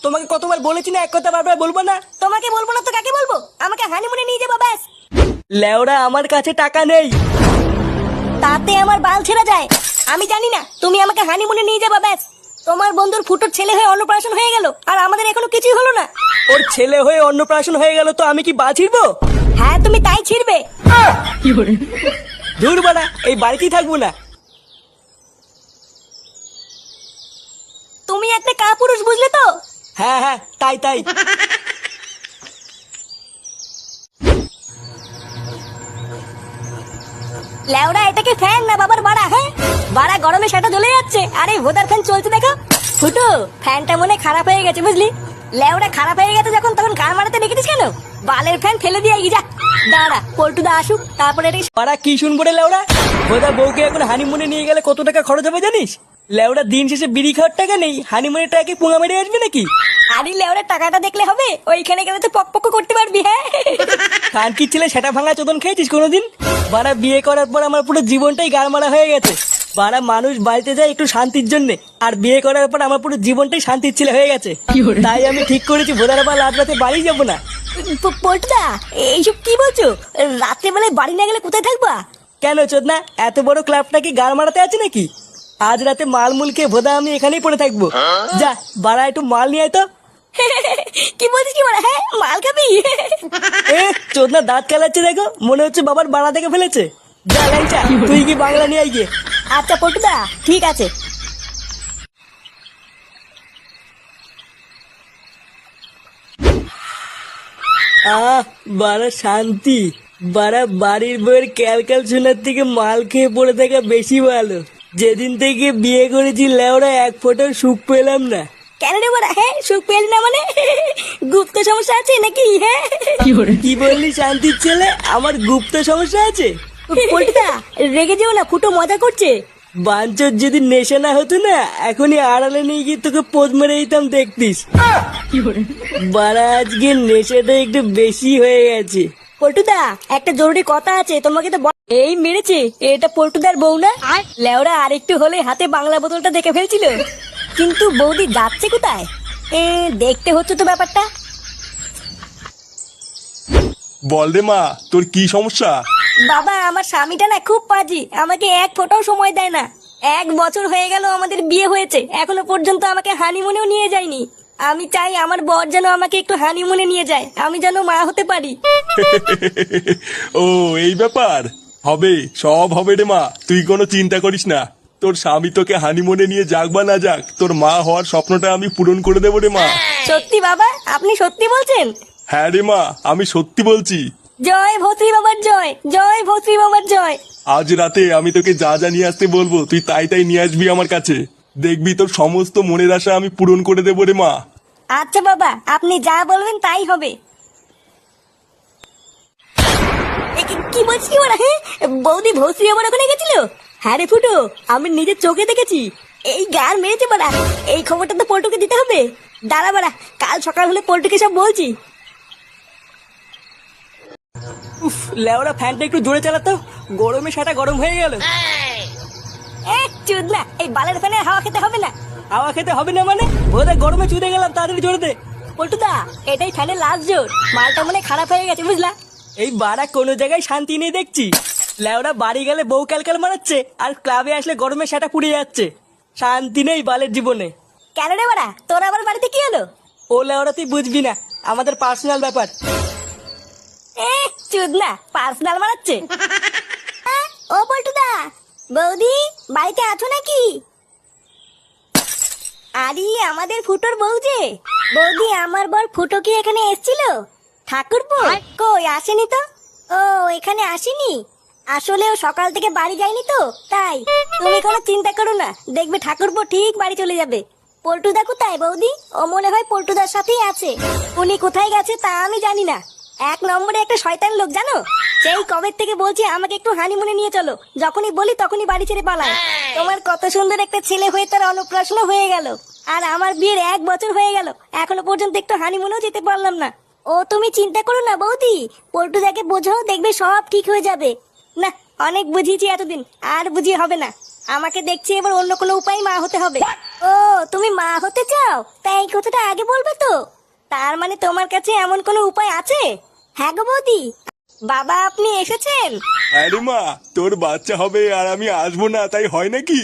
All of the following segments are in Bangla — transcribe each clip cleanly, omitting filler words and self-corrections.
তোমাকে কতবার বলেছি না এক কথা বারবার বলবো না? তোমাকে বলবো না তো কাকে বলবো? আমাকে হানিমুনে নিয়ে যাবো ব্যাস। লেওড়া আমার কাছে টাকা নেই। তাতে আমার বাল ছেড়ে যায়। আমি জানি না, তুমি আমাকে হানিমুনে নিয়ে যাবা ব্যাস। তোমার বন্ধুর ফুটোর ছেলে হয়ে অন্নপ্রাশন হয়ে গেল, আর আমাদের এখনো কিছুই হলো না। ওর ছেলে হয়ে অন্নপ্রাশন হয়ে গেল তো আমি কি বাঁচিরবো? হ্যাঁ তুমি তাই ছিড়বে। দূর বাড়া, এই বাড়িতেই থাকবো না। তুমি একটা কাপুরুষ, বুঝলে তো? হ্যাঁ হ্যাঁ, তাই তাই। লেওড়া এটাকে ফ্যান না বাবার বাড়া? হ্যাঁ বাড়া, গরমে সেটা জ্বলে যাচ্ছে, আরে ভোদার ফ্যান চলছে দেখো। ফুটো, ফ্যানটা মনে হয় খারাপ হয়ে গেছে বুঝলি। লেওড়া খারাপ হয়ে গেছে যখন, তখন গান মারাতে রেখেছিস কেন? বালের ফ্যান ফেলে দিয়ে যা। দাঁড়া পল্টুদা আসুক, তারপরে এটা। পাড়া কি শুনবো রে লেওড়া? বোধা বউকে এখন হানিমুনে নিয়ে গেলে কত টাকা খরচ হবে জানিস? লেওড়া দিন শেষে বিড়ি খাওয়ার টাকা নেই, হানিমুনের টাকা কি পুঙা মেরে আসবে নাকি? আরে লেওড়া টাকাটা দেখলে হবে? ওইখানে গেলে তো পক করতে পারবি। হ্যাঁ কান কি ছেলে সেটা ভাঙা চোদন খেয়েছিস কোনোদিন? বাড়া বিয়ে করার পর আমার পুরো জীবনটাই গাড়মারা হয়ে গেছে। বাড়া মানুষ বাড়িতে যায় একটু শান্তির জন্য, আর বিয়ে করার পর আমার পুরো জীবনটাই শান্তির ছেলে হয়ে গেছে। তাই আমি ঠিক করেছি ভোদার বার রাত রাতে বাড়ি যাবো না। পল্টুদা এইসব কি বলছো? রাত্রে বেলায় বাড়ি না গেলে কোথায় থাকবা? কেন চোদনা, এত বড় ক্লাবটা কি গাড় মারাতে আছে নাকি? আজ রাতে মালমুল খেয়ে ভোদা আমি এখানেই পড়ে থাকবো। যা বাড়া একটু মাল নিয়ে আয় তো। কি বলছিস কি বলা? হ্যাঁ মাল খাবি? এ চোদনা দাঁত খেলাচ্ছে দেখো, মনে হচ্ছে বাবার বাড়া থেকে ফেলেছে। যা ল্যাংচা, তুই কি বাংলা নিয়ে আয় গিয়ে। আচ্ছা পল্টুদা ঠিক আছে। বাড়া শান্তি। বাড়া বাড়ির বইয়ের ক্যালকাল শোনার থেকে মাল খেয়ে পড়ে থাকা বেশি ভালো। যেদিন থেকে বিয়ে করেছি লেওরা এক ফোঁটার সুখ পেলাম না। কেন রে বড়া? হ্যাঁ সুখ পেলি না মানে? গুপ্ত সমস্যা আছে নাকি? হ্যাঁ কি বললি শান্তির ছেলে? আমার গুপ্ত সমস্যা আছে? পল্টুদা রেগে যেও না, ফুটো মজা করছে। বাঞ্চর যদি নেশা না হতো না, এখনই আড়ালে নিয়ে গিয়ে তোকে পোদ মেরে দিতাম দেখতিস। বাড়া আজকে নেশাটা একটু বেশি হয়ে গেছে। পল্টুদা একটা জরুরি কথা আছে তোমাকে তো এই মেরেছে। এটা পল্টুদার বউ না? লেওরা আরেকটু হলে হাতে বাংলা বোতলটা দেখে ফেলছিল। কিন্তু বৌদি যাচ্ছে কোথায়? দেখতে হচ্ছে তো ব্যাপারটা। বল রে মা, তোর কি সমস্যা? বাবা আমার স্বামীটা না খুব পাজি, আমাকে এক ফোঁটাও সময় দেয় না। 1 বছর হয়ে গেল আমাদের বিয়ে হয়েছে, এখনো পর্যন্ত আমাকে হানিমুনেও নিয়ে যায়নি। আমি চাই আমার বর যেন আমাকে একটু হানিমুনে নিয়ে যায়, আমি যেন মা হতে পারি। ও এই ব্যাপার। হবে, সব হবে রে মা, তুই কোনো চিন্তা করিস না। তোর স্বামী তোকে হানিমুনে নিয়ে যাক বা না যাক, তোর মা হওয়ার স্বপ্নটা আমি পূরণ করে দেবো রে মা। সত্যি বাবা? আপনি সত্যি বলছেন? হ্যাঁ রে মা, আমি সত্যি বলছি। জয় ভৌত্রী বাবার জয়, জয় ভৌত্রী বাবার জয়। আজ রাতে আমি তোকে যা যা নিয়ে আসতে বলবো তুই তাই তাই নিয়ে আসবি আমার কাছে। দেখবি তোর সমস্ত মনের আশা আমি পূরণ করে দেবো রে মা। আচ্ছা বাবা, আপনি যা বলবেন তাই হবে। কি বলছি কি বলা? হ্যাঁ বৌদি ভৌত্রী বাবার ওখানে গেছিল? হ্যাঁ রে ফুটো, আমি নিজের চোখে দেখেছি। এই গার মেরেছে বাড়া, এই খবরটা তো পল্টুকে দিতে হবে। দাঁড়া বাড়া, কাল সকাল হলে পল্টুকে সব বলছি। উফ, লেওরা ফ্যানটা একটু জোরে চালাতো, গরমে সেটা গরম হয়ে গেল। চুদনা, এই বালের ফ্যানে হাওয়া খেতে হবে না। হাওয়া খেতে হবে না মানে? বোধহয় গরমে চুদে গেলাম, তাড়াতাড়ি জোরে দে। পল্টুদা এটাই ফ্যানের লাস্ট জোর, মালটা মনে খারাপ হয়ে গেছে বুঝলা। এই বাড়া কোনো জায়গায় শান্তি নেই দেখছি। লেওরা বাড়ি গেলে বউ ক্যালকাল মারাচ্ছে, আর ক্লাবে আসলে গরমে সেটা পুড়ে যাচ্ছে। শান্তি নেই বালের জীবনে। কেন রে বাড়া, তোর আবার বাড়িতে কি হলো? ও লেওরা তুই বুঝবি না, আমাদের পার্সোনাল ব্যাপার। চুদনা পার্সোনাল মারাচ্ছে। ও পল্টুদা, বৌদি বাড়িতে আছো নাকি? আরে আমাদের ফুটোর বউ যে। বৌদি আমার বর ফুটো কি এখানে এসেছিল? ঠাকুরপো কই আসেনি তো। ও এখানে আসেনি? আসলে ও সকাল থেকে বাড়ি যায়নি তো তাই। তুমি কোনো চিন্তা করো না, দেখবে ঠাকুরপো ঠিক বাড়ি চলে যাবে। পল্টুদা কোথায় বৌদি? ও মনে হয় পল্টুদার সাথেই আছে। উনি কোথায় গেছে তা আমি জানি না। 1 নম্বরে একটা শয়তান লোক জানো। সেই কবে থেকে বলছি আমাকে একটু হানিমুনে নিয়ে চলো, যখনই বলি তখনই বাড়ি ছেড়ে পালায়। তোমার কত সুন্দর একটা ছেলে হয়ে তার অন্নপ্রাশন হয়ে গেল, আর আমার বিয়ের 1 বছর হয়ে গেল, এখনো পর্যন্ত একটু হানিমুনেও যেতে পারলাম না। ও তুমি চিন্তা করো না বৌদি, পল্টুদাকে বোঝো, দেখবে সব ঠিক হয়ে যাবে। না অনেক বুঝিয়েছি এতদিন, আর বুঝিয়ে হবে না। আমাকে দেখছি এবার অন্য কোনো উপায় মা হতে হবে। ও তুমি মা হতে চাও, তাই এই কথাটা আগে বলবে তো। তার মানে তোমার কাছে এমন কোনো উপায় আছে? হ্যাঁ গো বৌদি, বাবা আপনি এসেছেন। আরে মা, তোর বাচ্চা হবে আর আমি আসবো না, তাই হয় নাকি?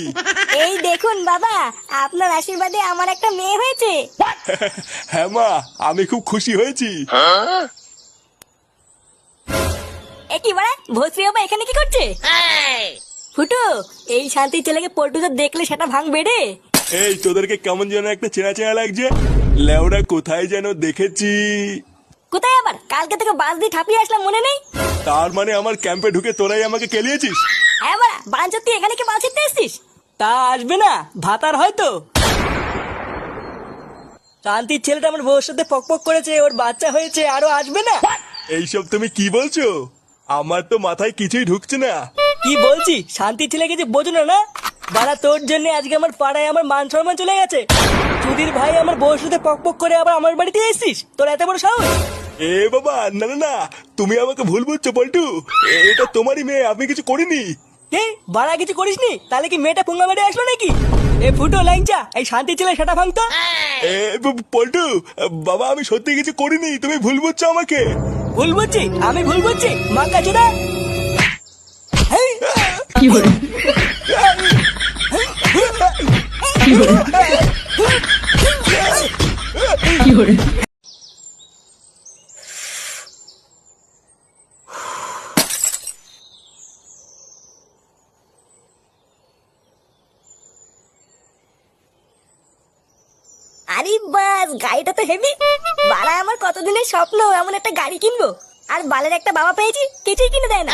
এই দেখুন বাবা, আপনার আশীর্বাদে আমার একটা মেয়ে হয়েছে। হ্যাঁ মা, আমি খুব খুশি হয়েছি। এ কি বাড়া, ভস্রী বাবা এখানে কি করছে? ফুটো, এই শান্তির ছেলেকে পল্টুদের দেখলে সেটা ভাঙবে রে। এই তোদেরকে কেমন যেন একটা চেনা চেনা লাগছে। লেওরা কোথায় যেন দেখেছি। কোথায় আবার? কালকে থেকে বাস দিয়ে ঠাপিয়ে আসলাম, মনে নেই? তার মানে আমার ক্যাম্পে ঢুকে তোরাই আমাকে কেলিয়েছিস? হ্যাঁ বাড়া, বাঞ্চোদ তুই এখানে কি বাল ছিটতে এসছিস? তা আসবে না, ভাতার হয়তো। শান্তির ছেলেটা আমার বউর সাথে পক করেছে, ওর বাচ্চা হয়েছে, আরো আসবে না? এইসব তুমি কি বলছো? আমার তো মাথায় কিছুই ঢুকছে না। কি বলছি, শান্তির ছেলেকে যে বোঝো না না? বাড়া তোর জন্য আজকে আমার পাড়ায় আমার মান সম্মান চলে গেছে। চুদির ভাই আমার বউর সাথে পক করে আবার আমার বাড়িতে এসেছিস, তোর এত বড় সাহস? এ বাবা, না না না, তুমি আমাকে ভুল বুঝছো পল্টু। এটা তোমারই মেয়ে, আমি কিছু করিনি। কে বাড়া কিছু করিসনি? তাহলে কি মেয়েটা পুঙ্গা মেরে আসলো নাকি? এ ফুটো লাইনচা, এই শান্তির ছেলে সেটা ভাঙতো। এ পল্টু, বাবা আমি সত্যি কিছু করিনি, তুমি ভুল বুঝছো আমাকে। ভুল বুঝছি? আমি ভুল বুঝছি? মাকা চোদা! আরে বাস, গাড়িটা তো হেভি। বাড়া আমার কতদিনের স্বপ্ন এমন একটা গাড়ি কিনবো, আর বালের একটা বাবা পেয়েছি কিছুই কিনে দেয় না।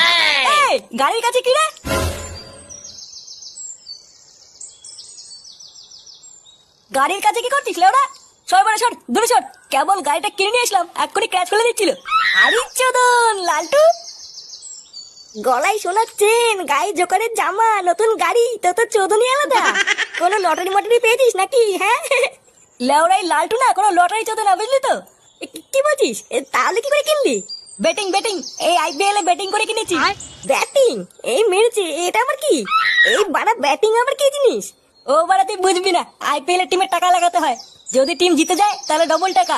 এই গাড়ির কাছে কি রে? গাড়ির কাছে কি করছিস লেওড়া? সর বাড়া সর, দূরে সর। কেবল গাড়িটা কিনে নিয়ে আসলাম, এক্ষুনি ক্র্যাশ করে দিচ্ছিল। আরে চোদন লালটু, গলায় শোনার চেন, গায়ে জোকারের জামা, নতুন গাড়ি, তো চোদনই আলাদা। কোনো লটারি মটারি পেয়েছিস নাকি? হ্যাঁ লেওড়াই লালটু না, কোনো লটারি চোদন না, বুঝলি তো? কি বলছিস? তাহলে কি করে কিনলি? ব্যাটিং ব্যাটিং, এই আইপিএল এ ব্যাটিং করে কিনেছি। ব্যাটিং? এই মেরেছে, এটা আবার কি? এই বাড়া ব্যাটিং আবার কি জিনিস? ও বাড়া তুই বুঝবি না, আইপিএল এর টিমে টাকা লাগাতে হয়। যদি টিম জিতে যায় তাহলে ডবল টাকা।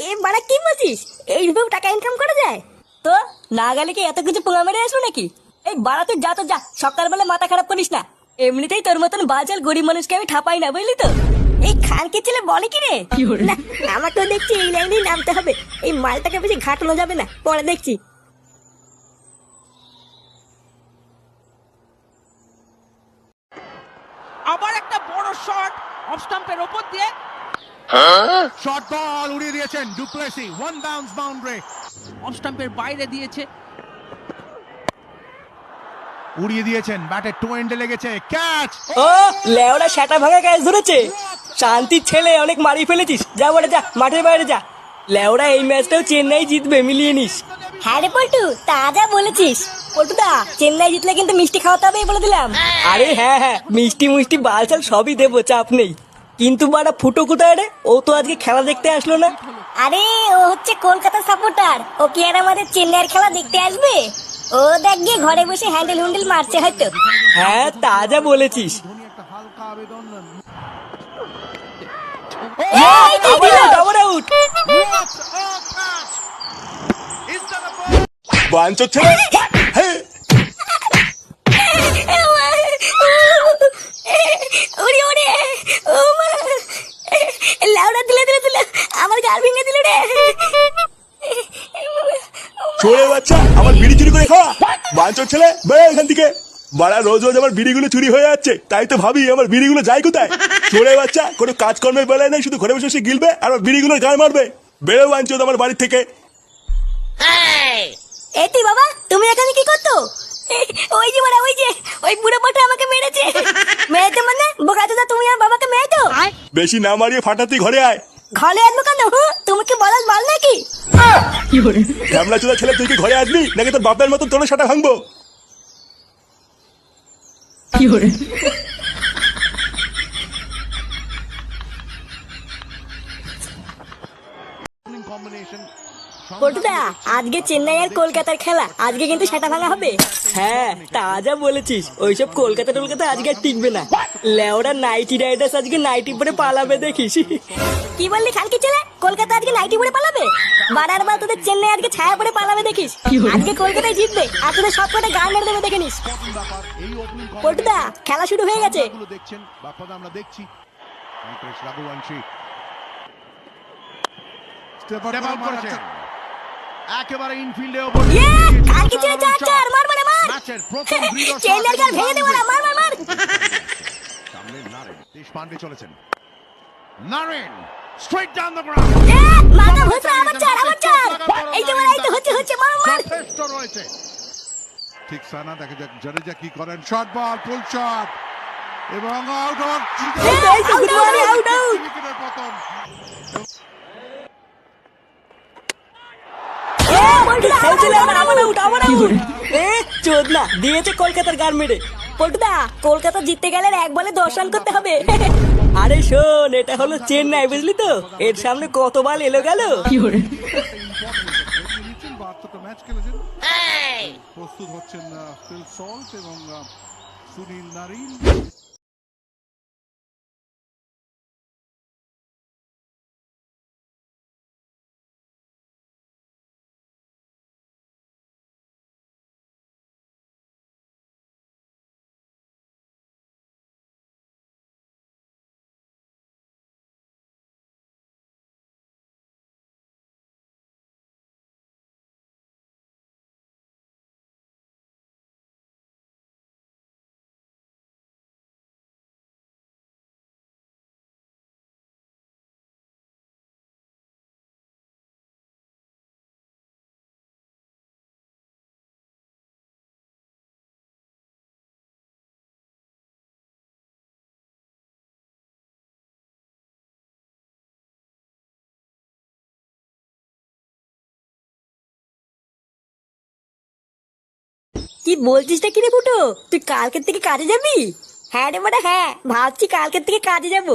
এ বাড়া কি বলছিস? এইভাবেও টাকা ইনকাম করা যায়? তো না গেলে কি এত কিছু পোঙা মেরে আসবো নাকি? এই বাড়া তুই যা তো যা, সকালবেলা মাথা খারাপ করিস না। এমনিতেই তোর মতন বাজাল গরিব মানুষকে আমি ঠাপাই না, বুঝলি তো? এই খানকে ছেলে বলে কি রে? না, আমাকেও দেখছি এই লাইনেই নামতে হবে। এই মালটাকে বেশি ঘাটানো যাবে না, পরে দেখছি। আবার একটা বড় শট অফ স্টাম্পের উপর দিয়ে, শর্ট বল উড়িয়ে দিয়েছেন Du Plessis, one bounce boundary off স্টাম্পের বাইরে দিয়েছে। উড়িয়ে দিয়েছেন, ব্যাটে টো এন্ডে লেগেছে, ক্যাচ। ও লেওড়া সেটা ভাঙা ক্যাচ ধরেছে। শান্তির ছেলে, অনেক মারি ফেলেছিস, যা বলে যা, মাঠের বাইরে যা। লেওড়া এই ম্যাচটাও চেন্নাই জিতবে, মিলিয়ে নিস। হ্যাঁ রে পল্টু, তা যা বলেছিস। পল্টুদা, চেন্নাই জিতলে কিন্তু মিষ্টি খাওয়াতে হবে বলে দিলাম। আরে হ্যাঁ হ্যাঁ, মিষ্টি মুষ্টি বালচাল সবই দেবো, চাপ নেই। কিন্তু বাড়া ফুটো কোথায় রে? ও তো আজকে খেলা দেখতে আসলো না। আরে ও হচ্ছে কলকাতা সাপোর্টার, ও কি আর আমাদের চেন্নাইয়ের খেলা দেখতে আসবে? ও দেখ গিয়ে ঘরে বসে হ্যান্ডেল হুন্ডেল মারছে হয়তো। হ্যাঁ তা যা বলেছিস। একটা হালকা আবেদন। আবার আউট। বাঞ্চোদ ছেলে, হ্যাঁ। ওরে ওরে, ও মা, লাউডা দিলে দিলে দিলে আমার গাল ভেঙে দিল রে। চোরে বাচ্চা, আমার বিড়ি চুরি করে খাওয়া। বাঞ্চোদ ছেলে, বেরো এখান থেকে। বাড়া রোজ রোজ আমার বিড়িগুলো চুরি হয়ে যাচ্ছে, তাই তো ভাবি আমার বিড়িগুলো যায় কোথায়। চোরে বাচ্চা, কোনো কাজকর্মের বেলায় নাই, শুধু ঘরে বসে বসে গিলবে আর আমার বিড়িগুলোর গায়ে মারবে। বেরো বাঞ্চোদ আমার বাড়ি থেকে। এটি বাবা, তুমি এখানে কি করতো? ওই যে বড়া, ওই যে ওই বুড়ো পটা আমাকে মেরেছে। মেরেছে মানে বোকাচোদা, তুমি আর বাবাকে মেরেছো? বেশি না মারিয়ে ফাটাতি ঘরে আয়। ঘরে আসবো কেন? তুমি কি বলাস বল নাকি? ঢ্যামলা চোদা ছেলে, তুই কি ঘরে আসবি নাকি তোর বাপের মতন তোর সেটা ভাঙবো? combination পটুদা, আজকে চেন্নাই আর কলকাতার খেলা, আজকে কিন্তু সেটা ভাঙা হবে। হ্যাঁ তা যা বলেছিস, ওইসব কলকাতা টলকাতা আজকে আর টিকবে না। লেওরা নাইটি রাইডার্স আজকে নাইটি পরে পালাবে দেখিস। কি বললি খানকি ছেলে? কলকাতা আজকে নাইটি পরে পালাবে? বারার বার তোদের চেন্নাই আজকে ছায়া পরে পালাবে দেখিস। আজকে কলকাতায় জিতবে আর তোদের সব কটা গান মেরে দেবে দেখে নিস। পটুদা, খেলা শুরু হয়ে গেছে। দেখছেন বাপ্পাদা, আমরা দেখছি ভেঙ্কটেশ রঘুবংশী স্টেপ আউট করেছেন একেবারে ইনফিল্ডে ওভার। ইয়ে, খানকি ছেলে চার চার, মার মার মার। ম্যাচের প্রথম দৃঢ় শট। চেন্নাই গাল ভেঙে দেবো না, মার মার মার। সামনে নারেন, দেশপান্ডে চলেছেন। Narine straight down the ground. এ, মাথা ভুসরা, আবার চার, আবার চার। এই তো মার, এই তো হচ্ছে মার মার। যথেষ্ট রয়েছে। ঠিক সানা, দেখা যাক জাডেজা কি করেন। শট বল, ফুল শট এবং আউট অফ। এই তো গুডমানি, আউট আউট। উইকেটের পতন। এ, পটুদা, খেলছিলে আবার আউট, আউট আবার আউট। এ চোদনা দিয়েছে কলকাতার গান মেরে। পটুদা, কলকাতা জিততে গেলে এক বলে 10 রান করতে হবে। আরে শোন, এটা হলো চেন্নাই, বুঝলি তো? এর সামনে কত বল এলো গেল। বাহাত্তরটা ম্যাচ খেলেছেন। প্রস্তুত হচ্ছেন ফিল সল্ট এবং সুনীল নারিন। কি বলছিসটা কি রে ফুটো? তুই কালকের থেকে কাজে যাবি? হ্যাঁ রে বড়া, হ্যাঁ, ভাবছি কালকের থেকে কাজে যাব।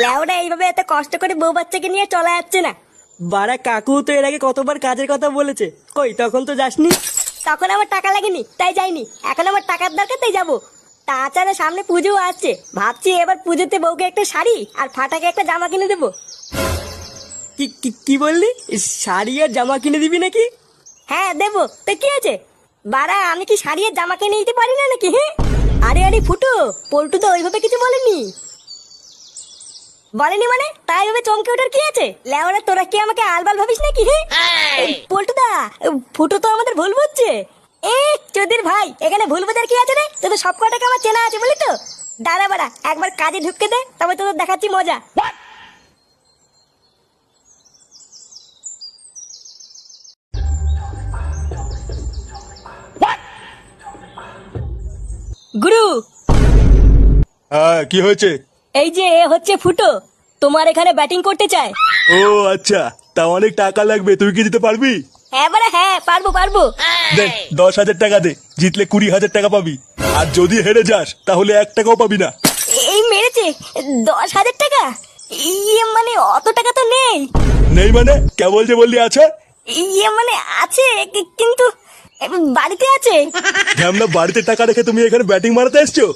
লেওরা এইভাবে এত কষ্ট করে বউ বাচ্চাকে নিয়ে চলা যাচ্ছে না। বাড়া কাকু তো এর আগে কতবার কাজের কথা বলেছে, কই তখন তো যাসনি। তখন আমার টাকা লাগেনি তাই যাইনি, এখন আমার টাকার দরকার তাই যাবো। তাছাড়া সামনে পুজো আসছে, ভাবছি এবার পুজোতে বউকে একটা শাড়ি আর ফাটাকে একটা জামা কিনে দেবো। কি কি বললি? শাড়ি আর জামা কিনে দিবি নাকি? হ্যাঁ দেবো, তো কি আছে? বাড়া, আমি কি শাড়ি আর জামা কিনে দিতে পারি না নাকি? হ্যাঁ, আরে আরে ফুটো, পল্টু তো ওইভাবে কিছু বলেনি। বলেনি মানে তাই ভাবে চমকে ওঠার কি আছে? লেওরা, তোরা কি আমাকে আলবাল ভাবিস নাকি? হ্যাঁ পল্টুদা, ফুটো তো আমাদের ভুল বুঝছে। এ চোদের ভাই, এখানে ভুল বোঝার কি আছে রে? তোদের সব কটাকে আমার চেনা আছে বলি তো। দাঁড়া বাড়া, একবার কাজে ঢুকতে দে, তবে তোদের দেখাচ্ছি মজা। গুরু, হ্যাঁ কি হয়েছে? এই যে এ হচ্ছে ফুটো, তোমার এখানে ব্যাটিং করতে চায়। ও আচ্ছা, তা অনেক টাকা লাগবে, তুই কি দিতে পারবি? হ্যাঁ বাড়া, হ্যাঁ পারবো পারবো। দে 10,000 টাকা দে, জিতলে 20,000 টাকা পাবি। আর যদি হেরে যাস তাহলে 1 টাকাও পাবি না। এই মেরেছে 10,000 টাকা? ইয়ে মানে অত টাকা তো নেই। নেই মানে কেবল যে বললি আছে। ইয়ে মানে আছে, কিন্তু বাড়িতে আছে। ঝামনা, বাড়িতে টাকা রেখে তুমি এখানে ব্যাটিং মারাতে এসছো?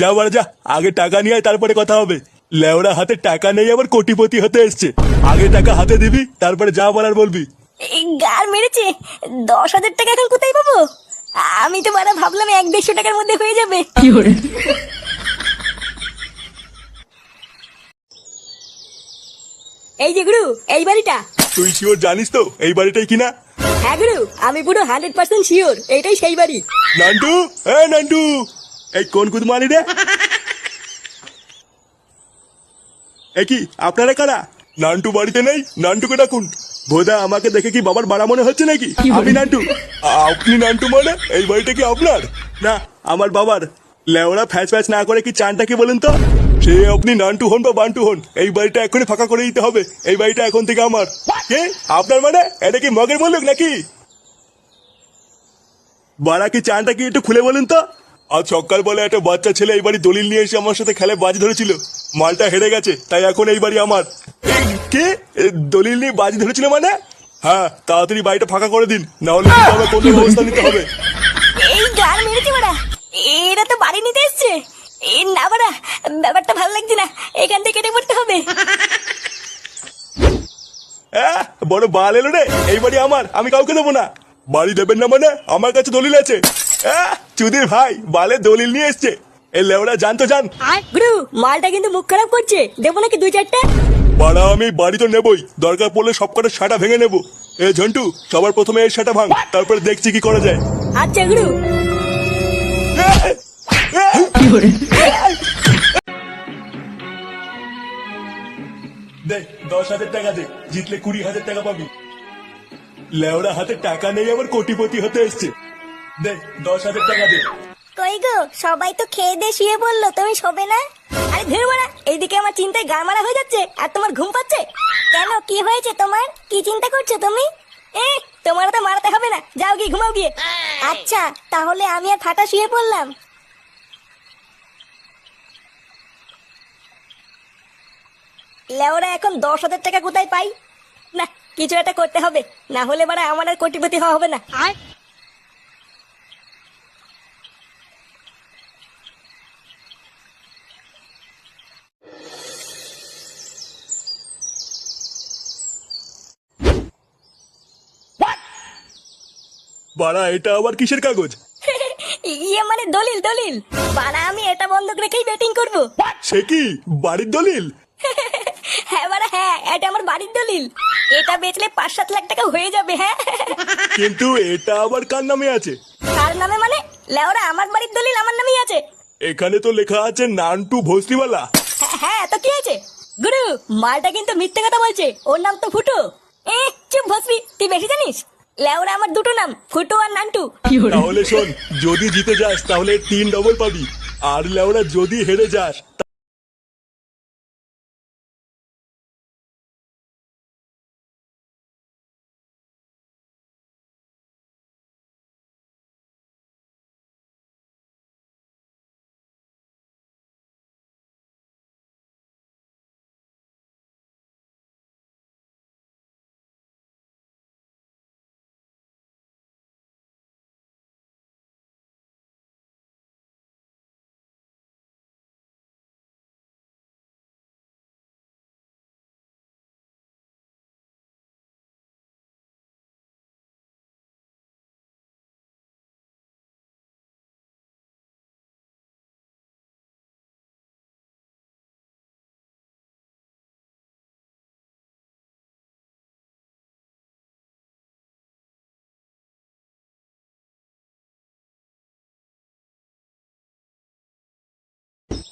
যা বাড়া যা, আগে টাকা নিয়ে আয়, তারপরে কথা হবে। লেওড়া হাতে টাকা নেই, আবার কোটিপতি হতে এসছে। আগে টাকা হাতে দিবি, তারপরে যা বলার বলবি। এই গার মেরেছে 10,000 টাকা, এখন কোথায় পাবো? আমি তো বাড়া ভাবলাম 100-150 টাকার মধ্যে হয়ে যাবে। এই যে গুরু, এই বাড়িটা। তুই শিওর জানিস তো এই বাড়িটাই কিনা? হ্যাঁ গুরু, আমি পুরো 100% শিওর এইটাই সেই বাড়ি। নান্টু, নান্টু, এই কোন কুদমানি রে? কি আপনারা কারা? নান্টু বাড়িতে নেই, নান্টুকে ডাকুন। ভোদা, আমাকে দেখে কি বাবার বাড়া মনে হচ্ছে নাকি? আমি নান্টু। আপনি নান্টু মানে এই বাড়িটা কি আপনার? না, আমার বাবার। লেওরা ফ্যাচ ফ্যাচ না করে কি চানটা কি বলেন তো? সে আপনি নান্টু হন বা বান্টু হন, এই বাড়িটা এখনই ফাঁকা করে দিতে হবে। এই বাড়িটা এখন থেকে আমার। কে আপনার মানে? এটা কি মগের বলুক নাকি? বাড়া কি চানটা কি একটু খুলে বলেন তো? আজ সকালবেলা একটা বাচ্চা ছেলে এই বাড়ি দলিল নিয়ে এসে আমার সাথে খেলে বাজি ধরেছিল। মালটা হেরে গেছে, তাই এখন এই বাড়ি আমার। কে দলিল নিয়ে বাজি ধরেছিল মানে? হ্যাঁ, তাড়াতাড়ি বাড়িটা ফাঁকা করে দিন, না হলে কিন্তু আমার কোনো ব্যবস্থা নিতে হবে। এই গান মেরেছে বাড়া, এরা তো বাড়ি নিতে এসছে। না বাড়া, ব্যাপারটা ভালো লাগছে না, এখান থেকে কেটে পড়তে হবে। বড় বাল এলো রে, এই বাড়ি আমার, আমি কাউকে দেবো না। বাড়ি দেবেন না মানে? আমার কাছে দলিল আছে। চুদির ভাই বালের দলিল নিয়ে এসছে। এই লেওড়া জান তো জান। গুরু, মালটা কিন্তু মুখ খারাপ করছে, দেবো নাকি 2-4টা? বাড়া আমি বাড়ি তো নেবই, দরকার পড়লে সব কটা সাটা ভেঙে নেবো। এ ঝন্টু, সবার প্রথমে এই সাটা ভাঙ, তারপরে দেখছি কি করা যায়। আচ্ছা গুরু। দে 10,000 টাকা দে, জিতলে 20,000 টাকা পাবি। লেওড়া হাতে টাকা নেই, আবার কোটিপতি হতে এসছে। দে 10,000 টাকা দে। কই গো, সবাই তো খেয়ে দিয়ে শুয়ে বললো, তুমি শোবে না? আরে ধীর মারা, এইদিকে আমার চিন্তায় গা মারা হয়ে যাচ্ছে, আর তোমার ঘুম পাচ্ছে কেন? কি হয়েছে তোমার? কি চিন্তা করছো তুমি? তোমার তো মারাতে হবে না, যাও গিয়ে ঘুমাও গিয়ে। আচ্ছা, তাহলে আমি আর ফাটা শুয়ে পড়লাম। লেওরা এখন 10,000 টাকা কোথায় পাই? না, কিছু একটা করতে হবে, না হলে বারা আমার আর কোটিপতি হওয়া হবে না। বাড়া এটা আবার কিসের কাগজ? ইয়ে মানে দলিল দলিল। বারা আমি এটা বন্ধক রেখেই ব্যাটিং করব। সে কি বাড়ির দলিল? হ্যাঁ বারা হ্যাঁ, এটা আমার বাড়ির দলিল। এটা বেচলে 5-7 লাখ টাকা হয়ে যাবে। হ্যাঁ কিন্তু এটা আবার কার নামে আছে? কার নামে মানে? লেওরা আমার বাড়ির দলিল আমার নামেই আছে। এখানে তো লেখা আছে নান্টু ভোসরিওয়ালা। হ্যাঁ তো কি আছে? গুরু, মালটা কিন্তু মিথ্যে কথা বলছে, ওর নাম তো ফুটো। চুপ ভস্রী, তুই বেশি জানিস। লেওরা আমার দুটো নাম, ফুটো আর নান্টু। তাহলে শোন, যদি জিতে যাস তাহলে 3 ডবল পাবি, আর লেওড়া যদি হেরে যাস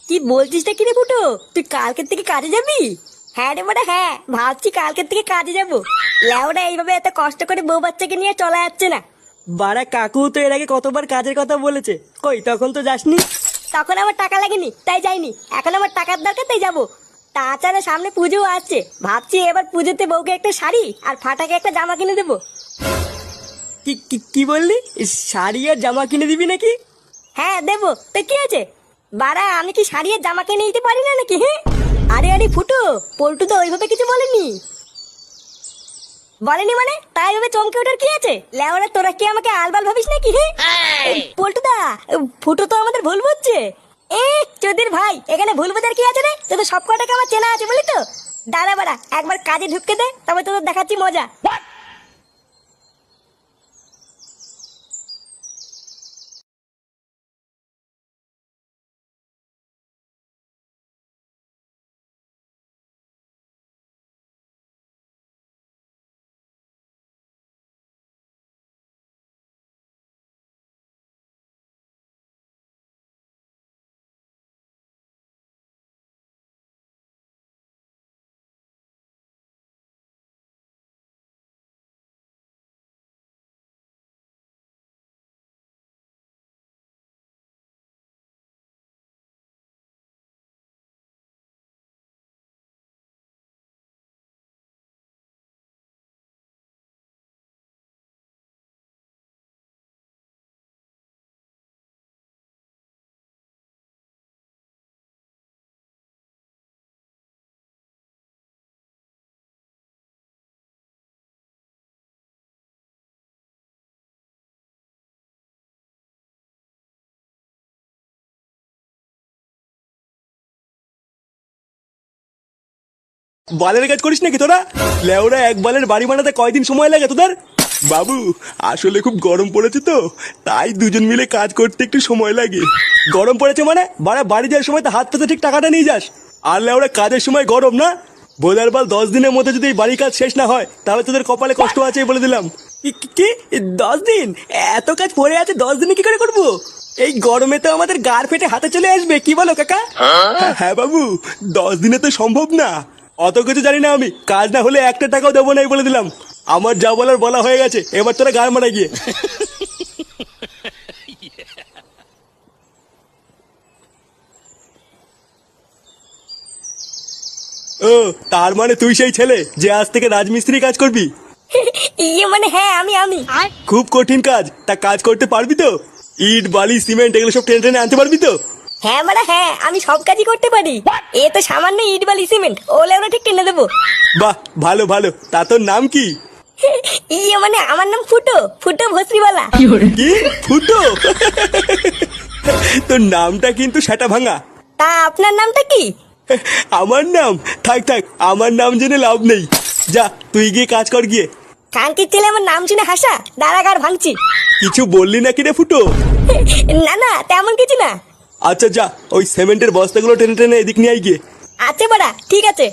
কি বলছিস টা কিরে ফুটো, তুই কালকের থেকে কাজে যাবি? হ্যাঁ রে বেটা হ্যাঁ, ভাবছি কালকের থেকে কাজে যাবো। লেওরা এইভাবে এত কষ্ট করে বউ বাচ্চাকে নিয়ে চলা যাচ্ছে না। বাড়া কাকু তো এর আগে কতবার কাজের কথা বলেছে, কই তখন তো যাসনি। তখন আমার টাকা লাগেনি তাই যাইনি, এখন আমার টাকার দরকার তাই যাবো। তাছাড়া সামনে পুজো আসছে, ভাবছি এবার পুজোতে বউকে একটা শাড়ি আর ফাটাকে একটা জামা কিনে দেবো। কি কি কি বললি? শাড়ি আর জামা কিনে দিবি নাকি? হ্যাঁ দেবো, তো কি আছে? বাড়া আমি কি শাড়ি আর জামা কিনে দিতে পারি না নাকি? হ্যাঁ আরে আরে ফুটো, পল্টু তো ওইভাবে কিছু বলেনি। বলেনি মানে তাই ভাবে চমকে ওঠার কি আছে? লেওরা তোরা কি আমাকে আলবাল ভাবিস নাকি? হ্যাঁ পল্টু দা, ফুটো তো আমাদের ভুল বুঝছে। চোদির ভাই, এখানে ভুল বোঝার কি আছে রে? তোদের সব কটাকে আমার চেনা আছে বলি তো। দাঁড়া বাড়া, একবার কাজে ঢুকতে দে, তবে তোদের দেখাচ্ছি মজা। বালের কাজ করিস নাকি তোরা? লেওরা এক বালের বাড়ি বানাতে কয়দিন সময় লাগে তোদের? বাবু আসলে খুব গরম পড়েছে তো, তাই দুজন মিলে কাজ করতে একটু সময় লাগে। গরম পড়েছে মানে বাড়া বাড়ি যাওয়ার সময় তো হাত পেতে ঠিক টাকাটা নিয়ে যাস। আর লেওরা কাজের সময় গরম না? বোধার বাল 10 দিনের মধ্যে যদি এই বাড়ির কাজ শেষ না হয় তাহলে তোদের কপালে কষ্ট আছে বলে দিলাম। কি 10 দিন? এত কাজ পড়ে আছে 10 দিনে কি করে করবো? এই গরমে তো আমাদের গাড় ফেটে হাতে চলে আসবে, কি বলো কাকা? হ্যাঁ বাবু, 10 দিনে তো সম্ভব না। অত কিছু জানি না আমি, কাজ না হলে একটা টাকাও দেবো না বলে দিলাম। আমার যা বলার বলা হয়ে গেছে, এবার তোরা গাড় মারা গিয়ে। ও তার মানে তুই সেই ছেলে যে আজ থেকে রাজমিস্ত্রি কাজ করবি? মানে হ্যাঁ আমি খুব কঠিন কাজ, তা কাজ করতে পারবি তো? ইট বালি সিমেন্ট এগুলো সব টেনে টেনে আনতে পারবি তো? হ্যাঁ মানে হ্যাঁ, আমি সব কাজই করতে পারি। এ তো সামান্য ইট বালি সিমেন্ট, ওলে ওরা ঠিক টেনে দেবো। বাহ ভালো ভালো, তা তোর নাম কি? মানে আমার নাম ফুটো, ফুটো ভস্রিওয়ালা। কি ফুটো? তোর নামটা কিন্তু সেটা ভাঙা। তা আপনার নামটা কি? আমার নাম থাক থাক, আমার নাম জেনে লাভ নেই। যা তুই গিয়ে কাজ কর গিয়ে। কানকির ছেলে আমার নাম শুনে হাসা, দাঁড়াগার ভাঙছি। কিছু বললি নাকি রে ফুটো? না তেমন কিছু না। আচ্ছা যা, ওই সিমেন্টের বস্তাগুলো টেনে টেনে এদিক নিয়ে আয় গিয়ে। আচ্ছা বাড়া, ঠিক আছে।